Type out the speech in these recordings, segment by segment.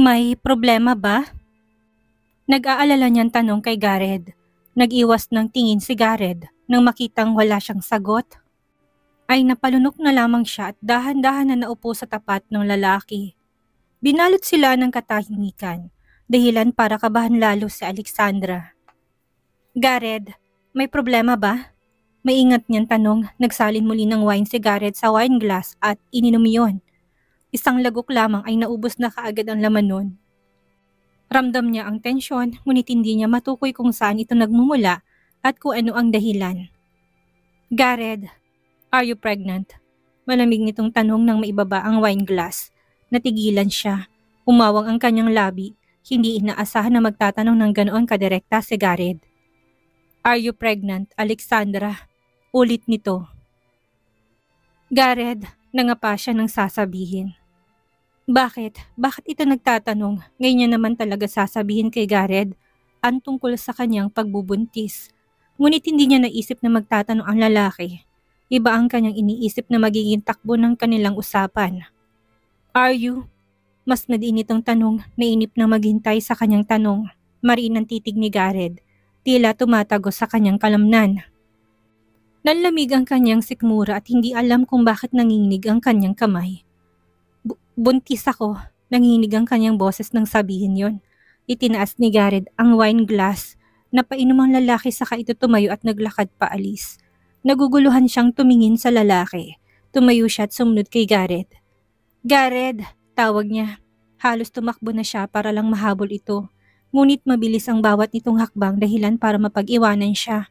May problema ba? Nag-aalala niyang tanong kay Gareth. Nag-iwas ng tingin si Gareth nang makitang wala siyang sagot. Ay napalunok na lamang siya at dahan-dahan na naupo sa tapat ng lalaki. Binalot sila ng katahimikan, dahilan para kabahan lalo si Alexandra. Gareth, may problema ba? Maingat niyang tanong, nagsalin muli ng wine si Gareth sa wine glass at ininom iyon. Isang lagok lamang ay naubos na kaagad ang laman nun. Ramdam niya ang tensyon, ngunit hindi niya matukoy kung saan ito nagmumula at kung ano ang dahilan. Gareth, are you pregnant? Malamig nitong tanong nang maibaba ang wine glass. Natigilan siya. Umawang ang kanyang labi. Hindi inaasahan na magtatanong ng ganoon kadirekta si Gareth. Are you pregnant, Alexandra? Ulit nito. Gareth, nangapa siya ng sasabihin. Bakit? Bakit ito nagtatanong? Ngayon niya naman talaga sasabihin kay Gareth ang tungkol sa kanyang pagbubuntis. Ngunit hindi niya naisip na magtatanong ang lalaki. Iba ang kanyang iniisip na magiging takbo ng kanilang usapan. Are you? Mas nadiin itong tanong, nainip na maghintay sa kanyang tanong. Mariin ang titig ni Gareth. Tila tumatagos sa kanyang kalamnan. Nanlamig ang kanyang sikmura at hindi alam kung bakit nanginginig ang kanyang kamay. Buntis ako, nanginginig ang kanyang boses nang sabihin yon. Itinaas ni Gareth ang wine glass. Napainom ang lalaki saka ito tumayo at naglakad paalis. Naguguluhan siyang tumingin sa lalaki. Tumayo siya at sumunod kay Gareth. Gareth, tawag niya. Halos tumakbo na siya para lang mahabol ito. Ngunit mabilis ang bawat nitong hakbang dahilan para mapag-iwanan siya.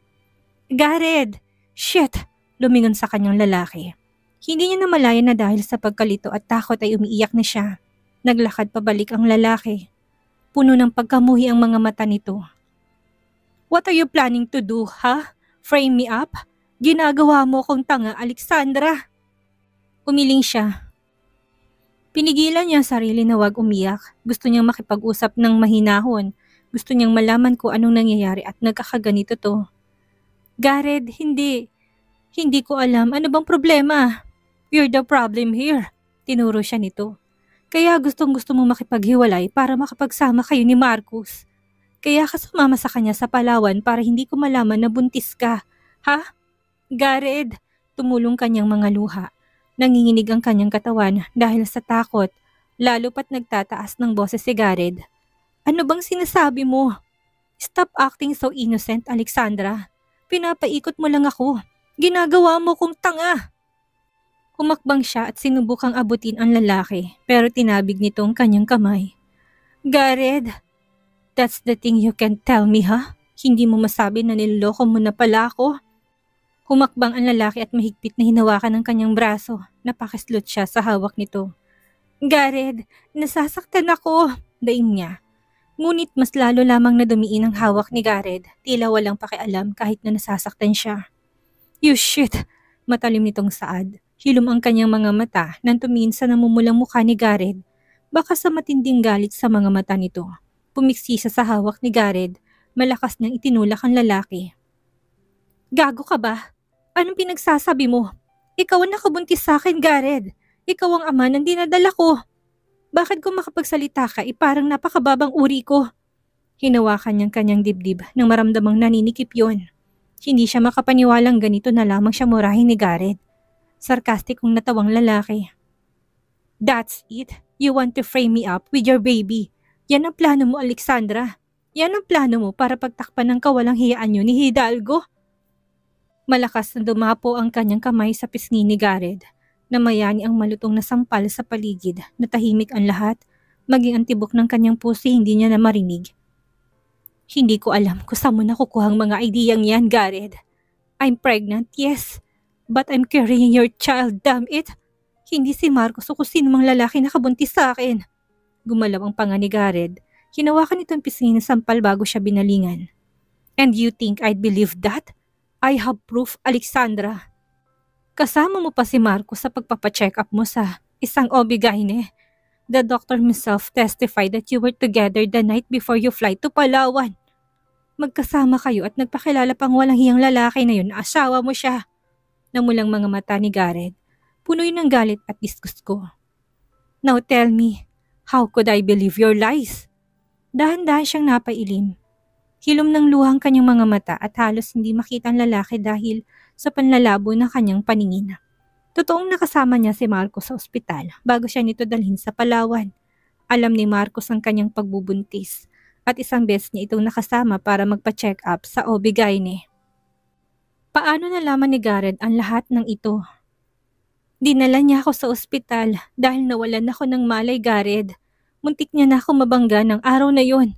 Gareth! Shit! Lumingon sa kanyang lalaki. Hindi niya namalayan na dahil sa pagkalito at takot ay umiiyak na siya. Naglakad pabalik ang lalaki. Puno ng pagkamuhi ang mga mata nito. What are you planning to do, ha? Frame me up? Ginagawa mo kong tanga, Alexandra. Umiling siya. Pinigilan niya ang sarili na wag umiyak. Gusto niyang makipag-usap ng mahinahon. Gusto niyang malaman kung anong nangyayari at nagkakaganito to. Gareth, hindi. Hindi ko alam. Ano bang problema? You're the problem here. Tinuro siya nito. Kaya gustong-gusto mong makipaghiwalay para makapagsama kayo ni Marcus. Kaya ka sumama sa kanya sa Palawan para hindi ko malaman na buntis ka. Ha? Gareth, tumulong kanyang mga luha. Nanginginig ang kanyang katawan dahil sa takot. Lalo pat nagtataas ng boses si Gareth. Ano bang sinasabi mo? Stop acting so innocent, Alexandra. Pinapaikot mo lang ako. Ginagawa mo kong tanga. Kumakbang siya at sinubukang abutin ang lalaki pero tinabig nito ang kanyang kamay. Gareth, that's the thing you can tell me, ha? Hindi mo masabi na niloloko mo na pala ako? Humakbang ang lalaki at mahigpit na hinawakan ng kanyang braso. Napakislot siya sa hawak nito. Gareth, nasasaktan ako, daing niya. Ngunit mas lalo lamang na dumiin ang hawak ni Gareth, tila walang pakialam kahit na nasasaktan siya. You shit, matalim nitong saad. Hilom ang kanyang mga mata nang tumingin sa namumulang mukha ni Gareth. Baka sa matinding galit sa mga mata nito. Pumiksi siya sa hawak ni Gareth, malakas niyang itinulak ang lalaki. Gago ka ba? Anong pinagsasabi mo? Ikaw ang nakabuntis sa akin, Gareth. Ikaw ang ama ng dinadala ko. Bakit kung makapagsalita ka, parang napakababang uri ko? Hinawakan niyang kanyang dibdib nang maramdamang naninikip yon. Hindi siya makapaniwalang ganito na lamang siya murahin ni Gareth. Sarkastikong natawang lalaki. That's it. You want to frame me up with your baby. Yan ang plano mo, Alexandra. Yan ang plano mo para pagtakpan ng kawalang hiyaan niyo ni Hidalgo. Malakas na dumapo ang kanyang kamay sa pisngi ni Gareth. Namayani ang malutong na sampal sa paligid. Natahimik ang lahat. Maging ang tibok ng kanyang puso hindi niya na marinig. Hindi ko alam kung saan mo nakukuha ang mga ideyang yan, Gareth. I'm pregnant, yes. But I'm carrying your child, damn it. Hindi si Marcos o kung sino mang lalaki nakabuntis sa akin. Gumalaw ang panga ni Gareth. Hinawakan itong pisngi ng sampal bago siya binalingan. And you think I'd believe that? I have proof, Alexandra. Kasama mo pa si Marcos sa pagpapacheck up mo sa isang OB-GYN. The doctor himself testified that you were together the night before you fly to Palawan. Magkasama kayo at nagpakilala pang walang hiyang lalaki na yun na asawa mo siya. Namulang mga mata ni Gareth. Punoy ng galit at disgusto. Now tell me, How could I believe your lies? Dahan-dahan siyang napailim. Hilom ng luhang kanyang mga mata at halos hindi makita ang lalaki dahil sa panlalabo ng kanyang paningin. Totoong nakasama niya si Marcos sa ospital bago siya nito dalhin sa Palawan. Alam ni Marcos ang kanyang pagbubuntis at isang beses niya itong nakasama para magpa-check up sa OB-GYN. Paano nalaman ni Garrett ang lahat ng ito? Dinala niya ako sa ospital dahil nawalan ako ng malay, Garrett. Muntik niya na ako mabangga ng araw na yon.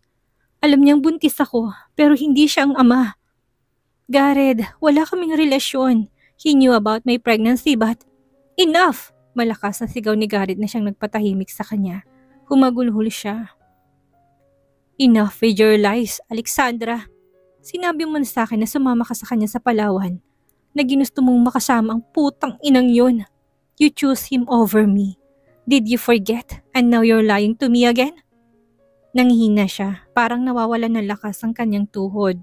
Alam niyang buntis ako pero hindi siya ang ama. Garrett, wala kaming relasyon. He knew about my pregnancy but enough! Malakas na sigaw ni Garrett na siyang nagpatahimik sa kanya. Humagulhol siya. Enough with your lies, Alexandra. Sinabi mo na sa akin na sumama ka sa kanya sa Palawan, na ginusto mong makasama ang putang inang yun. You choose him over me. Did you forget and now you're lying to me again? Nanghihina siya, parang nawawalan ng lakas ang kanyang tuhod.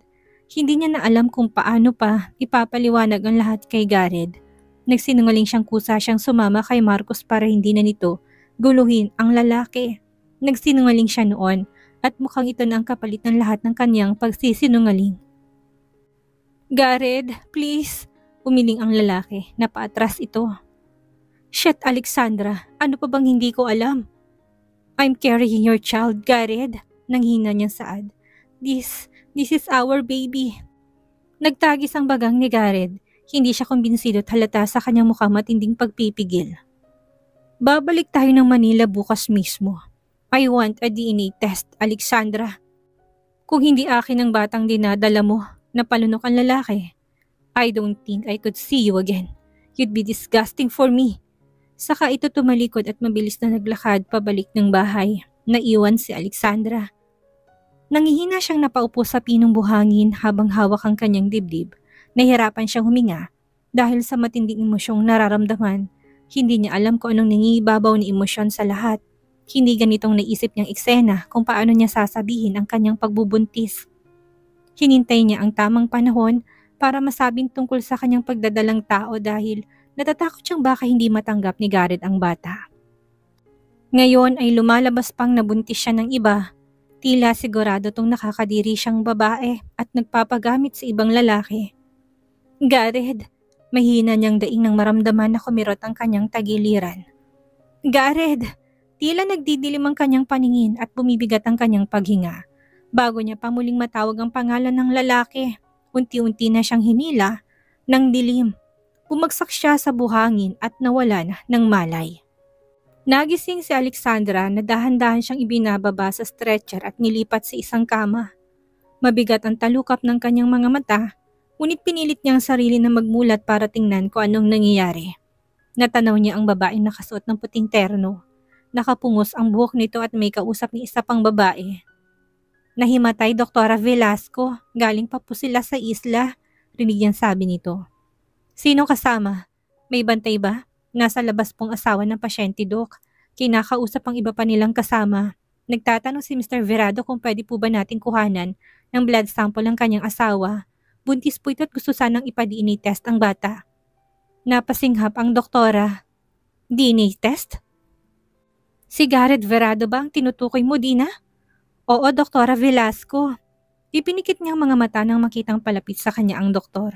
Hindi niya na alam kung paano pa ipapaliwanag ang lahat kay Garrett. Nagsinungaling siyang kusa siyang sumama kay Marcos para hindi na nito guluhin ang lalaki. Nagsinungaling siya noon at mukhang ito na ang kapalit ng lahat ng kanyang pagsisinungaling. Garrett, please, umiling ang lalaki, napaatras ito. Shit, Alexandra, ano pa bang hindi ko alam? I'm carrying your child, Garrett, nanghina niyang saad. This is our baby. Nagtagis ang bagang ni Garrett. Hindi siya kumbinsido at halata sa kanyang mukha matinding pagpipigil. Babalik tayo ng Manila bukas mismo. I want a DNA test, Alexandra. Kung hindi akin ang batang dinadala mo na palunok ang lalaki, I don't think I could see you again. You'd be disgusting for me. Saka ito tumalikod at mabilis na naglakad pabalik ng bahay. Naiwan si Alexandra. Nangihina siyang napaupo sa pinong buhangin habang hawak ang kanyang dibdib. Nahirapan siyang huminga dahil sa matinding emosyong nararamdaman. Hindi niya alam kung anong nangingibabaw ni emosyon sa lahat. Hindi ganitong naisip niyang eksena kung paano niya sasabihin ang kanyang pagbubuntis. Hinintay niya ang tamang panahon para masabing tungkol sa kanyang pagdadalang tao dahil natatakot siyang baka hindi matanggap ni Garrett ang bata. Ngayon ay lumalabas pang nabuntis siya ng iba. Tila sigurado tong nakakadiri siyang babae at nagpapagamit sa ibang lalaki. Garrett, mahina niyang daing nang maramdaman na kumirot ang kanyang tagiliran. Garrett, tila nagdidilim ang kanyang paningin at bumibigat ang kanyang paghinga. Bago niya pa muling matawag ang pangalan ng lalaki, unti-unti na siyang hinila ng dilim. Bumagsak siya sa buhangin at nawalan ng malay. Nagising si Alexandra na dahan-dahan siyang ibinababa sa stretcher at nilipat sa isang kama. Mabigat ang talukap ng kanyang mga mata, ngunit pinilit niya ang sarili na magmulat para tingnan kung anong nangyayari. Natanaw niya ang babaeng nakasuot ng puting terno. Nakapungos ang buhok nito at may kausap ni isa pang babae. Nahimatay, Doktora Velasco. Galing pa po sila sa isla, rinig niyang sabi nito. Sino kasama? May bantay ba? Nasa labas pong asawa ng pasyente, Dok. Kinakausap ang iba pa nilang kasama. Nagtatanong si Mr. Verado kung pwede po ba nating kuhanan ng blood sample ng kanyang asawa. Buntis po ito at gusto sanang ipa-DNA test ang bata. Napasinghap ang doktora. DNA test? Si Garrett Verado ba ang tinutukoy mo, Dina? Oo, Doktora Velasco. Ipinikit niyang mga mata nang makitang palapit sa kanya ang doktor.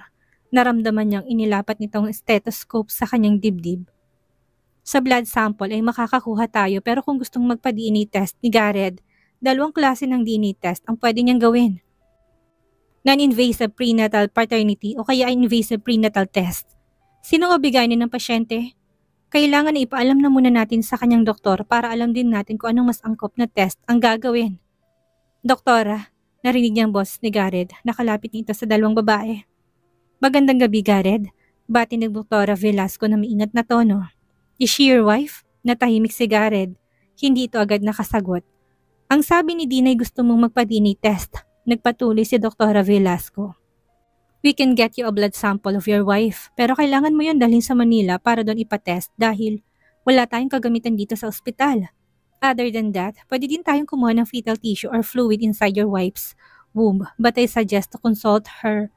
Naramdaman niyang inilapat nitong stethoscope sa kanyang dibdib. Sa blood sample ay makakakuha tayo pero kung gustong magpa-DNA test ni Garrett, 2 klase ng DNA test ang pwede niyang gawin. Non-invasive prenatal paternity o kaya invasive prenatal test. Sino ang bigay ng pasyente? Kailangan na ipaalam na muna natin sa kanyang doktor para alam din natin kung anong mas angkop na test ang gagawin. Doktora, narinig niyang boss ni Garrett, nakalapit nito sa 2 babae. Magandang gabi, Garrett. Bati ng Doktora Velasco na maingat na tono. Is she your wife? Natahimik si Garrett. Hindi ito agad nakasagot. Ang sabi ni Dina ay gusto mong magpa-DNA test. Nagpatuloy si Doktora Velasco. We can get you a blood sample of your wife, pero kailangan mo yun dalhin sa Manila para doon ipatest dahil wala tayong kagamitan dito sa ospital. Other than that, pwede din tayong kumuha ng fetal tissue or fluid inside your wife's womb, but I suggest to consult her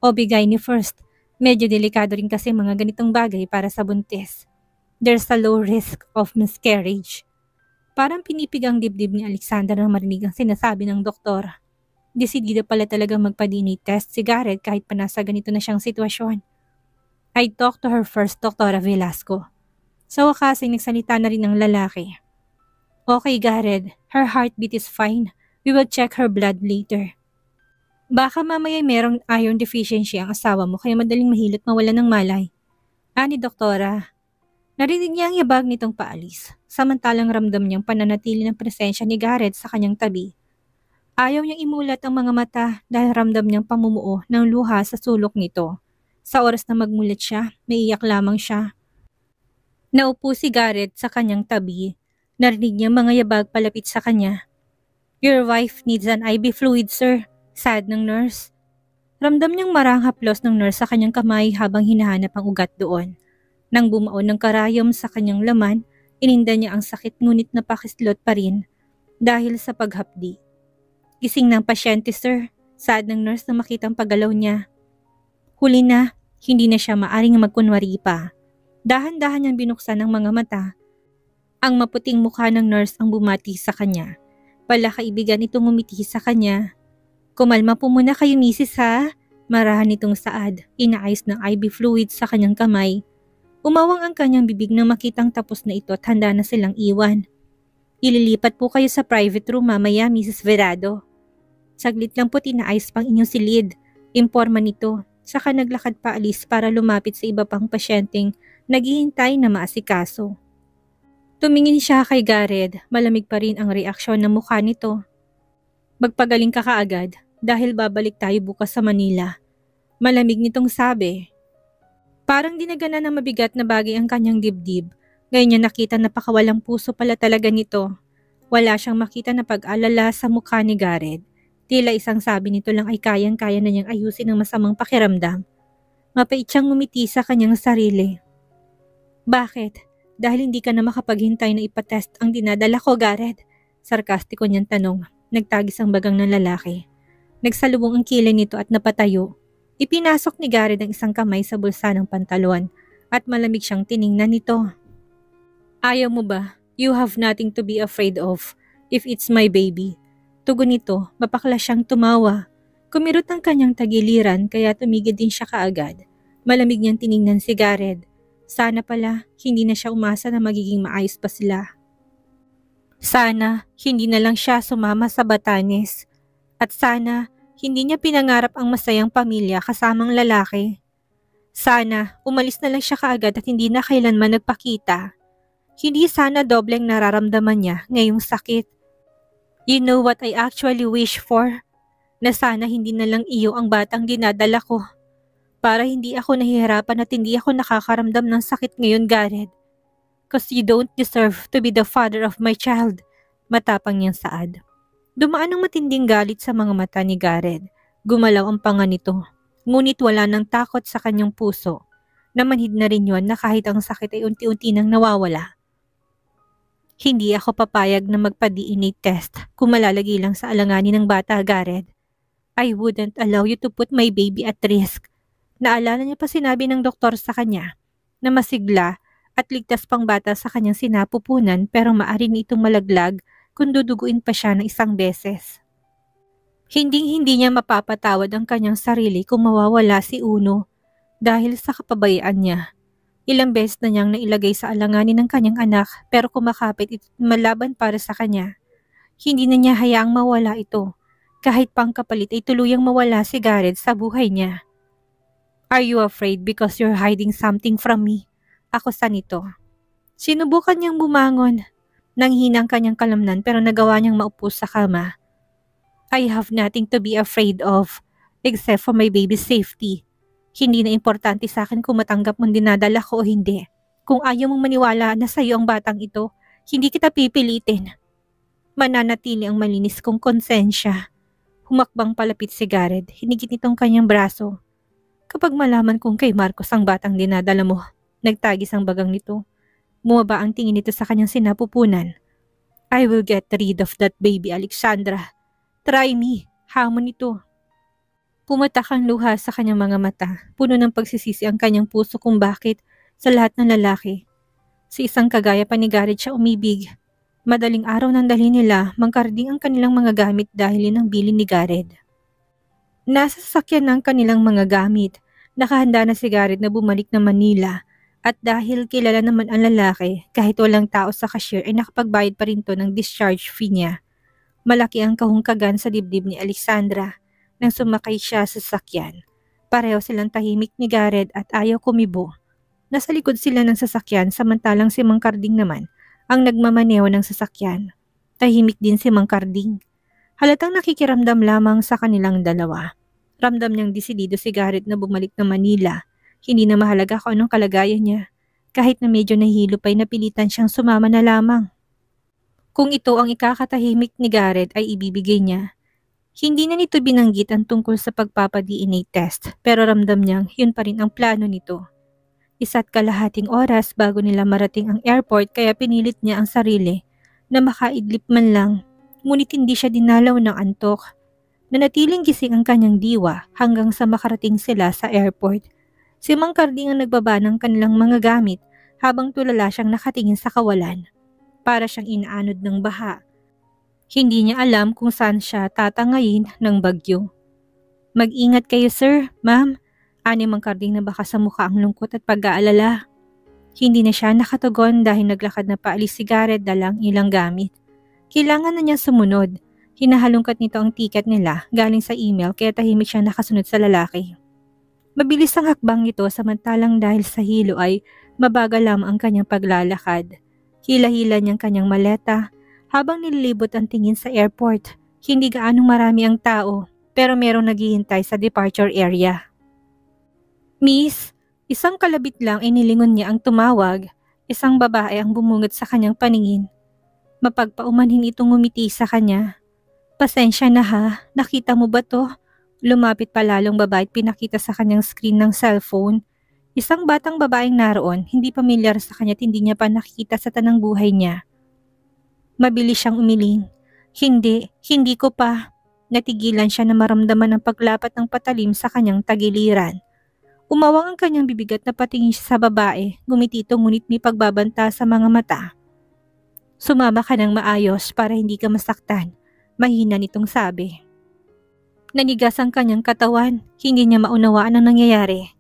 OB-GYN first. Medyo delikado rin kasi mga ganitong bagay para sa buntis. There's a low risk of miscarriage. Parang pinipig ang dibdib ni Alexander nang marinig ang sinasabi ng doktor. Desidida pala talagang magpa-DNA test si Garrett kahit pa nasa ganito na siyang sitwasyon. I talked to her first, Doktora Velasco. Sa wakas ay nagsalita na rin ang lalaki. Okay, Garrett, her heartbeat is fine. We will check her blood later. Baka mamaya merong iron deficiency ang asawa mo kaya madaling mahilot mawala ng malay. Ani, Doktora. Narinig niya ang yabag nitong paalis, samantalang ramdam niyang pananatili ng presensya ni Garrett sa kanyang tabi. Ayaw niyang imulat ang mga mata dahil ramdam niyang pamumuo ng luha sa sulok nito. Sa oras na magmulat siya, naiyak lamang siya. Naupo si Garrett sa kanyang tabi. Narinig niya mga yabag palapit sa kanya. Your wife needs an IV fluid, sir. Sad ng nurse. Ramdam niyang marang haplos ng nurse sa kanyang kamay habang hinahanap ang ugat doon. Nang bumao ng karayom sa kanyang laman, ininda niya ang sakit ngunit napakislot pa rin dahil sa paghapdi. Gising ng pasyente, sir. Sad ng nurse na makitang paggalaw niya. Huli na, hindi na siya maaring magkunwari pa. Dahan-dahan niyang binuksan ang mga mata. Ang maputing mukha ng nurse ang bumati sa kanya. Palakaibigan itong ngumiti sa kanya. Kumalma po muna kayo, misis, ha? Marahan itong saad. Inaayos ng IV fluid sa kanyang kamay. Umawang ang kanyang bibig nang makitang tapos na ito at handa na silang iwan. Ililipat po kayo sa private room mamaya, Mrs. Verado. Saglit lang po tinaayos pang inyong silid. Imporma nito. Saka naglakad paalis para lumapit sa iba pang pasyenteng naghihintay na maasikaso. Tumingin siya kay Garrett, malamig pa rin ang reaksyon ng mukha nito. Magpagaling ka kaagad dahil babalik tayo bukas sa Manila. Malamig nitong sabi. Parang dinagana ng mabigat na bagay ang kanyang dibdib. Ngayon niya nakita na pakawalang puso pala talaga nito. Wala siyang makita na pag-alala sa mukha ni Garrett. Tila isang sabi nito lang ay kayang-kaya na niyang ayusin ang masamang pakiramdam. Mapait siyang ngumiti sa kanyang sarili. Bakit? Dahil hindi ka na makapaghintay na ipatest ang dinadala ko, Garrett? Sarkastiko niyang tanong. Nagtagis ang bagang ng lalaki. Nagsalubong ang kilay nito at napatayo. Ipinasok ni Garrett ang isang kamay sa bulsa ng pantalon at malamig siyang tiningnan nito. Ayaw mo ba? You have nothing to be afraid of if it's my baby. Tugon nito, mapakla siyang tumawa. Kumirot ang kanyang tagiliran kaya tumigil din siya kaagad. Malamig niyang tiningnan si Garrett. Sana pala, hindi na siya umasa na magiging maayos pa sila. Sana, hindi na lang siya sumama sa Batanes. At sana, hindi niya pinangarap ang masayang pamilya kasamang lalaki. Sana, umalis na lang siya kaagad at hindi na kailanman nagpakita. Hindi sana dobleng nararamdaman niya ngayong sakit. You know what I actually wish for? Na sana hindi na lang iyo ang batang dinadala ko. Para hindi ako nahihirapan at hindi ako nakakaramdam ng sakit ngayon, Garrett. Cause you don't deserve to be the father of my child. Matapang niyang saad. Dumaan ang matinding galit sa mga mata ni Garrett. Gumalaw ang panga nito. Ngunit wala ng takot sa kanyang puso. Namanhid na rin yun na kahit ang sakit ay unti-unti nang nawawala. Hindi ako papayag na magpa-DNA test kung malalagay lang sa alanganin ng bata, Garrett. I wouldn't allow you to put my baby at risk. Naalala niya pa sinabi ng doktor sa kanya na masigla at ligtas pang bata sa kanyang sinapupunan pero maaari nitong malaglag kung duduguin pa siya ng isang beses. Hinding-hindi niya mapapatawad ang kanyang sarili kung mawawala si Uno dahil sa kapabayaan niya. Ilang beses na niyang nailagay sa alanganin ng kanyang anak pero kumakapit ito malaban para sa kanya. Hindi na niya hayaang mawala ito. Kahit pang kapalit ay tuluyang mawala si Garrett sa buhay niya. Are you afraid because you're hiding something from me? Ako sa nito. Sinubukan niyang bumangon. Nanghinang kanyang kalamnan pero nagawa niyang maupo sa kama. I have nothing to be afraid of except for my baby's safety. Hindi na importante sa akin kung matanggap mong dinadala ko o hindi. Kung ayaw mong maniwala na sa iyo ang batang ito, hindi kita pipilitin. Mananatili ang malinis kong konsensya. Humakbang palapit si Garrett, hinigit nitong kanyang braso. Kapag malaman kong kay Marcos ang batang dinadala mo, nagtagis ang bagang nito. Bumaba ang tingin nito sa kanyang sinapupunan. I will get rid of that baby, Alexandra. Try me, hamon nito. Pumatak ang luha sa kanyang mga mata, puno ng pagsisisi ang kanyang puso kung bakit sa lahat ng lalaki. Sa isang kagaya pa ni Garrett siya umibig. Madaling araw nang dalhin nila mangkarding ang kanilang mga gamit dahil yun ang bilin ni Gareth. Nasa sasakyan ng kanilang mga gamit, nakahanda na si Gareth na bumalik ng Manila at dahil kilala naman ang lalaki kahit walang tao sa cashier ay nakapagbayad pa rin to ng discharge fee niya. Malaki ang kahungkagan sa dibdib ni Alexandra nang sumakay siya sa sasakyan. Pareho silang tahimik ni Gareth at ayaw kumibo. Nasa likod sila ng sasakyan samantalang si Mang Karding naman ang nagmamaneho ng sasakyan. Tahimik din si Mang Karding. Halatang nakikiramdam lamang sa kanilang dalawa. Ramdam niyang desidido si Gareth na bumalik ng Manila. Hindi na mahalaga kung anong kalagayan niya. Kahit na medyo nahihilo pa'y napilitan siyang sumama na lamang. Kung ito ang ikakatahimik ni Gareth ay ibibigay niya. Hindi na nito binanggit ang tungkol sa pagpapa-DNA test pero ramdam niyang yun pa rin ang plano nito. 1.5 oras bago nila marating ang airport kaya pinilit niya ang sarili na makaidlip man lang, ngunit hindi siya dinalaw ng antok. Nanatiling gising ang kanyang diwa hanggang sa makarating sila sa airport. Si Mang Karding ang nagbaba ng kanilang mga gamit habang tulala siyang nakatingin sa kawalan. Para siyang inaanod ng baha. Hindi niya alam kung saan siya tatangayin ng bagyo. Mag-ingat kayo sir, ma'am. Ani Mang Karding na baka sa mukha ang lungkot at pag-aalala. Hindi na siya nakatugon dahil naglakad na paalis si Gareth dalang ilang gamit. Kailangan na niya sumunod. Hinahalungkat nito ang tiket nila galing sa email kaya tahimik siya nakasunod sa lalaki. Mabilis ang hakbang nito samantalang dahil sa hilo ay mabagal lamang ang kanyang paglalakad. Hila-hila niyang kanyang maleta habang nililibot ang tingin sa airport. Hindi gaanong marami ang tao pero merong naghihintay sa departure area. Miss, isang kalabit lang inilingon niya ang tumawag. Isang babae ang bumungad sa kanyang paningin. Mapagpaumanhin itong ngumiti sa kanya. Pasensya na ha, nakita mo ba to? Lumapit pa lalong babae at pinakita sa kanyang screen ng cellphone. Isang batang babaeng naroon, hindi pamilyar sa kanya at hindi niya pa nakikita sa tanang buhay niya. Mabilis siyang umiling. Hindi ko pa. Natigilan siya na maramdaman ang paglapat ng patalim sa kanyang tagiliran. Umawang ang kanyang bibigat na patingin siya sa babae, ngumiti ito ngunit may pagbabanta sa mga mata. Sumama ka ng maayos para hindi ka masaktan, mahina nitong sabi. Nanigas ang kanyang katawan, hindi niya maunawaan ang nangyayari.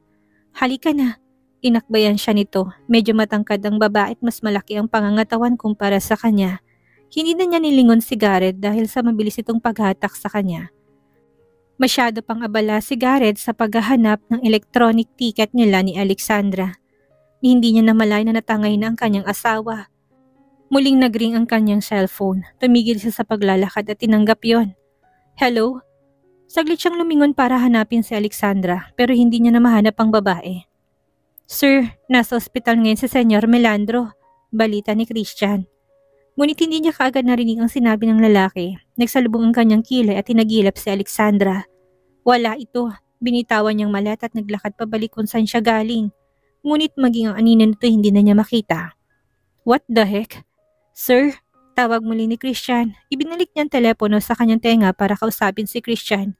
Halika na. Inakbayan siya nito. Medyo matangkad ang babae at mas malaki ang pangangatawan kumpara sa kanya. Hindi na niya nilingon si Gareth dahil sa mabilis itong paghatak sa kanya. Masyado pang abala si Gareth sa paghahanap ng electronic ticket nila ni Alexandra. Hindi niya namalay na natangay na ang kanyang asawa. Muling nagring ang kanyang cellphone. Tumigil siya sa paglalakad at tinanggap yon. Hello? Saglit siyang lumingon para hanapin si Alexandra pero hindi niya na mahanap ang babae. Sir, nasa ospital ngayon si Senyor Melandro, balita ni Christian. Ngunit hindi niya kaagad narinig ang sinabi ng lalaki. Nagsalubong ang kanyang kilay at tinagilap si Alexandra. Wala ito, binitawan niyang maleta at naglakad pabalik kung saan siya galing. Ngunit maging ang anino nito hindi na niya makita. What the heck? Sir? Tawag muli ni Christian. Ibinalik niya ang telepono sa kanyang tenga para kausapin si Christian.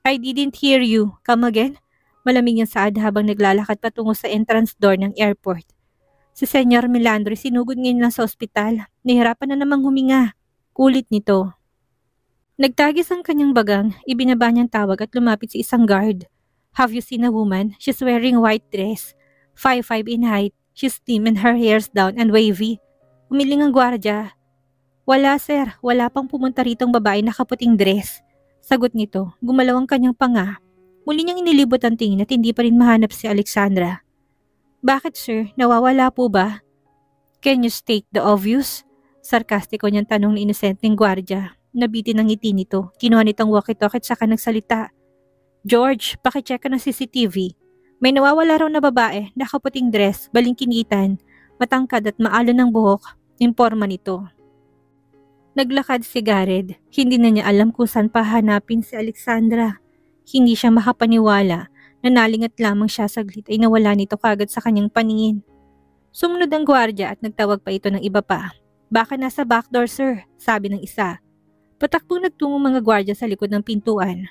I didn't hear you. Come again? Malamig niyang saad habang naglalakad patungo sa entrance door ng airport. Si Senyor Melandro sinugod ngayon lang sa ospital. Nahirapan na namang huminga. Kulit nito. Nagtagis ang kanyang bagang, ibinaba niyang tawag at lumapit sa isang guard. Have you seen a woman? She's wearing white dress. 5'5" in height. She's slim and her hair's down and wavy. Umiling ang gwardya. Wala sir, wala pang pumunta ritong babae na kaputing dress. Sagot nito, gumalaw ang kanyang panga. Muli niyang inilibot ang tingin at hindi pa rin mahanap si Alexandra. Bakit sir, nawawala po ba? Can you state the obvious? Sarkastiko niyang tanong ni inosenteng gwardya. Nabitin ang ngiti nito, kinuha nitong walkie-talkie at saka nagsalita. George, pakicheck ka ng CCTV. May nawawala raw na babae, nakaputing dress, balingkinitan, matangkad at maalon ng buhok, imporma nito. Naglakad si Gareth. Hindi na niya alam kung saan pahanapin si Alexandra. Hindi siya makapaniwala na nalingat lamang siya saglit ay nawala nito kagad sa kanyang paningin. Sumunod ang gwardya at nagtawag pa ito ng iba pa. Baka nasa backdoor sir, sabi ng isa. Patakbong nagtungo mga gwardya sa likod ng pintuan.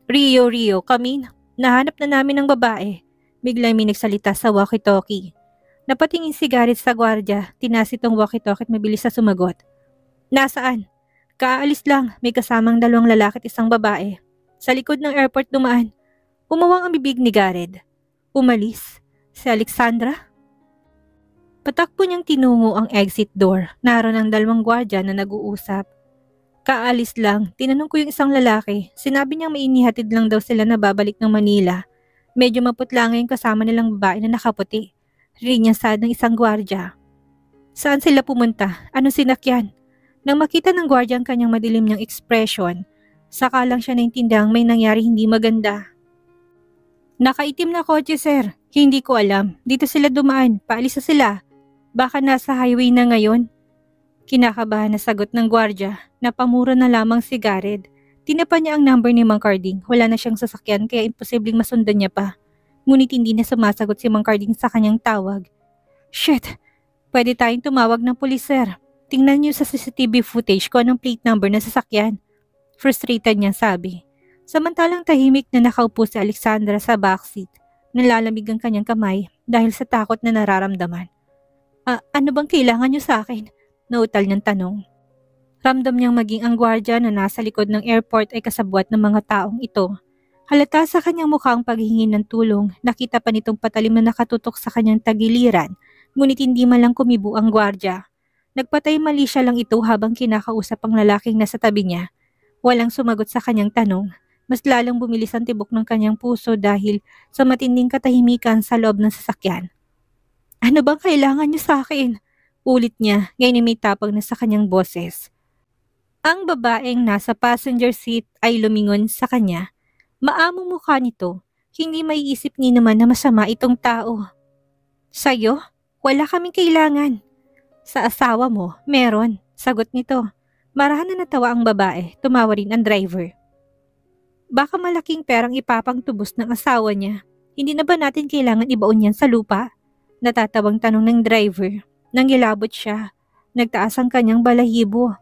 Rio, come in. Nahanap na namin ang babae. Biglang may nagsalita sa walkie-talkie. Napatingin si Garrett sa gwardya, tinas itong walkie-talkie at mabilis na sumagot. Nasaan? Kaalis lang, may kasamang 2 lalaki at 1 babae. Sa likod ng airport dumaan. Umawang ang bibig ni Garrett. Umalis? Si Alexandra? Patakbo niyang tinungo ang exit door. Naroon ang 2 gwardya na nag-uusap. Kaalis lang, tinanong ko yung isang lalaki. Sinabi niyang may inihatid lang daw sila na babalik ng Manila. Medyo maputla ngayon kasama nilang babae na nakaputi. Rinyasad ng isang gwardya. Saan sila pumunta? Anong sinakyan? Nang makita ng gwardya ang kanyang madilim niyang ekspresyon, saka lang siya naintindang may nangyari hindi maganda. Nakaitim na kotse, sir. Hindi ko alam. Dito sila dumaan. Paalis na sila. Baka nasa highway na ngayon. Kinakabahan na sagot ng gwardya. Napamura na lamang si Garrett. Tinapa niya ang number ni Mang Carding. Wala na siyang sasakyan kaya imposibleng masundan niya pa. Ngunit hindi na sumasagot si Mang Carding sa kanyang tawag. Shit! Pwede tayong tumawag ng pulis, sir. Tingnan niyo sa CCTV footage kung anong plate number ng sasakyan. Frustrated niyang sabi. Samantalang tahimik na nakaupo si Alexandra sa backseat. Nalalamig ang kanyang kamay dahil sa takot na nararamdaman. Ano bang kailangan niyo sa akin? Nautal niyang tanong. Ramdam niyang maging ang gwardya na nasa likod ng airport ay kasabwat ng mga taong ito. Halata sa kanyang mukha ang paghihingi ng tulong, nakita pa nitong patalim na nakatutok sa kanyang tagiliran, ngunit hindi man lang kumibo ang gwardya. Nagpatay mali siya lang ito habang kinakausap ang lalaking nasa tabi niya. Walang sumagot sa kanyang tanong, mas lalong bumilis ang tibok ng kanyang puso dahil sa matinding katahimikan sa loob ng sasakyan. Ano bang kailangan niyo sa akin? Ulit niya, ngayon may tapang na sa kanyang boses. Ang babaeng nasa passenger seat ay lumingon sa kanya. Maamong mukha nito, hindi maiisip ni naman na masama itong tao. Sa'yo, wala kaming kailangan. Sa asawa mo, meron, sagot nito. Marahan na natawa ang babae, tumawa rin ang driver. Baka malaking perang ipapangtubos ng asawa niya. Hindi na ba natin kailangan ibaon yan sa lupa? Natatawang tanong ng driver. Nang ilabot siya, nagtaas ang kanyang balahibo.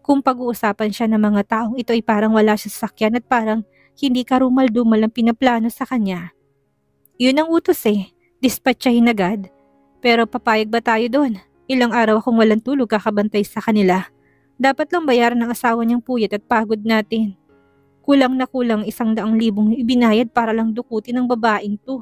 Kung pag-uusapan siya ng mga taong ito ay parang wala siya sa sakyan at parang hindi karumal-dumal ang pinaplano sa kanya. Yun ang utos dispatchahin agad. Pero papayag ba tayo doon? Ilang araw akong walang tulog kakabantay sa kanila. Dapat lang bayaran ng asawa niyang puyat at pagod natin. Kulang na kulang 100,000 ibinayad para lang dukutin ng babaeng to.